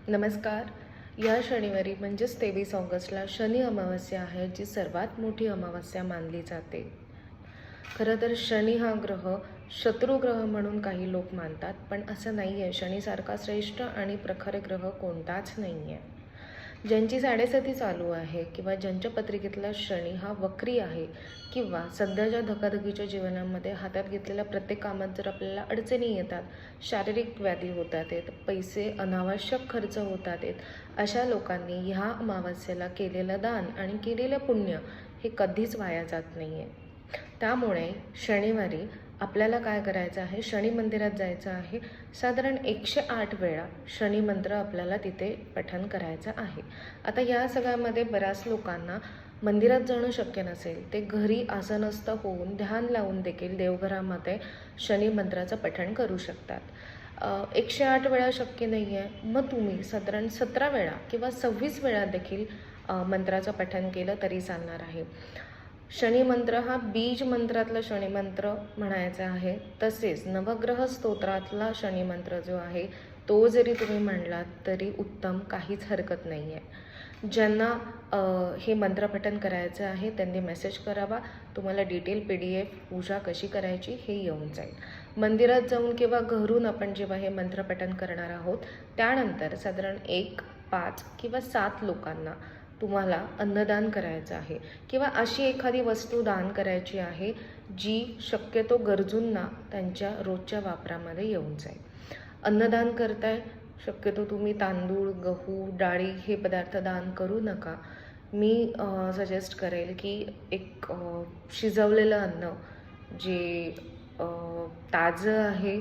नमस्कार. या शनिवारी म्हणजेच 23 ऑगस्टला शनी अमावस्या आहे, जी सर्वात मोठी अमावस्या मानली जाते. खरं तर शनी हा ग्रह शत्रुग्रह म्हणून काही लोक मानतात, पण असं नाही आहे. शनीसारखा श्रेष्ठ आणि प्रखर ग्रह कोणताच नाही आहे. ज्यांची साडेसाती चालू आहे किंवा ज्यांच्या पत्रिकेतला शनी हा वक्री आहे किंवा सध्याच्या धकाधकीच्या जीवनामध्ये हातात घेतलेल्या प्रत्येक कामात जर आपल्याला अडचणी येतात, शारीरिक व्याधी होतात आहेत, पैसे अनावश्यक खर्च होतात आहेत, अशा लोकांनी ह्या अमावस्येला केलेलं दान आणि केलेलं पुण्य हे कधीच वाया जात नाही आहे. त्यामुळे शनिवारी आपल्याला काय करायचं आहे, शनी मंदिरात जायचं आहे. साधारण 108 वेळा शनी मंत्र आपल्याला तिथे पठण करायचं आहे. आता या सगळ्यामध्ये बऱ्याच लोकांना मंदिरात जाणं शक्य नसेल, ते घरी आसनस्थ होऊन ध्यान लावून देखील देवघरामध्ये शनी मंत्राचं पठण करू शकतात. 108 वेळा शक्य नाही आहे, मग तुम्ही साधारण 17 वेळा किंवा 26 वेळा देखील मंत्राचं पठण केलं तरी चालणार आहे. शनी मंत्र हा बीज मंत्रातला शनी मंत्र म्हणायचा आहे. तसेच नवग्रह स्तोत्रातला शनी मंत्र जो आहे तो जरी तुम्ही म्हणलात तरी उत्तम, काहीच हरकत नाही आहे. ज्यांना हे मंत्रपठण करायचं आहे त्यांनी मेसेज करावा. तुम्हाला डिटेल PDF पूजा कशी करायची हे येऊन जाईल. मंदिरात जाऊन किंवा घरून आपण जेव्हा हे मंत्रपठण करणार आहोत त्यानंतर साधारण 1, 5 किंवा 7 लोकांना तुम्हाला अन्नदान करायचं आहे किंवा अशी एखादी वस्तू दान करायची आहे जी शक्यतो गरजूंना त्यांच्या रोजच्या वापरामध्ये येऊन जाईल. अन्नदान करताय, शक्यतो तुम्ही तांदूळ, गहू, डाळी हे पदार्थ दान करू नका. मी सजेस्ट करेल की एक शिजवलेलं अन्न जे ताजं आहे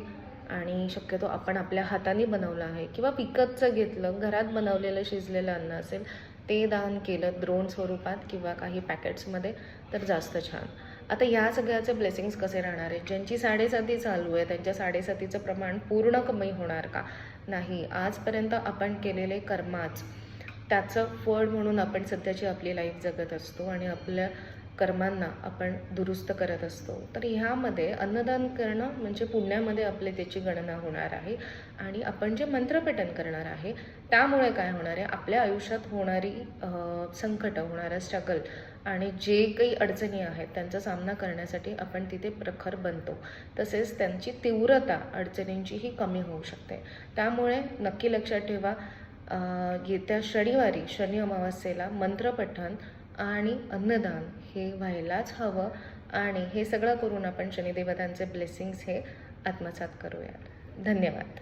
आणि शक्यतो आपण आपल्या हाताने बनवलं आहे किंवा विकतचं घेतलं, घरात बनवलेलं शिजलेलं अन्न असेल ते दान केलं द्रोण स्वरूपात किंवा काही पॅकेट्समध्ये तर जास्त छान. आता या सगळ्याचे ब्लेसिंग्स कसे राहणार आहेत? ज्यांची साडेसाती चालू आहे त्यांच्या साडेसातीचं प्रमाण पूर्ण कमी होणार का? नाही. आजपर्यंत आपण केलेले कर्माच त्याचं फळ म्हणून आपण सध्याची आपली लाईफ जगत असतो आणि आपल्या कर्मांना आपण दुरुस्त करत असतो. तर ह्यामध्ये अन्नदान करणं म्हणजे पुण्यामध्ये आपले त्याची गणना होणार आहे. आणि आपण जे मंत्रपठण करणार आहे त्यामुळे काय होणार आहे, आपल्या आयुष्यात होणारी संकट, होणारा स्ट्रगल आणि जे काही अडचणी आहेत त्यांचा सामना करण्यासाठी आपण तिथे प्रखर बनतो. तसेच त्यांची तीव्रता अडचणींचीही कमी होऊ शकते. त्यामुळे नक्की लक्षात ठेवा, येत्या शनिवारी शनी अमावस्येला मंत्रपठण आणि अन्नदान हे व्हायलाच हवं आणि हे सगळं करून आपण शनिदेवतांचे ब्लेसिंग्स हे आत्मसात करूयात. धन्यवाद.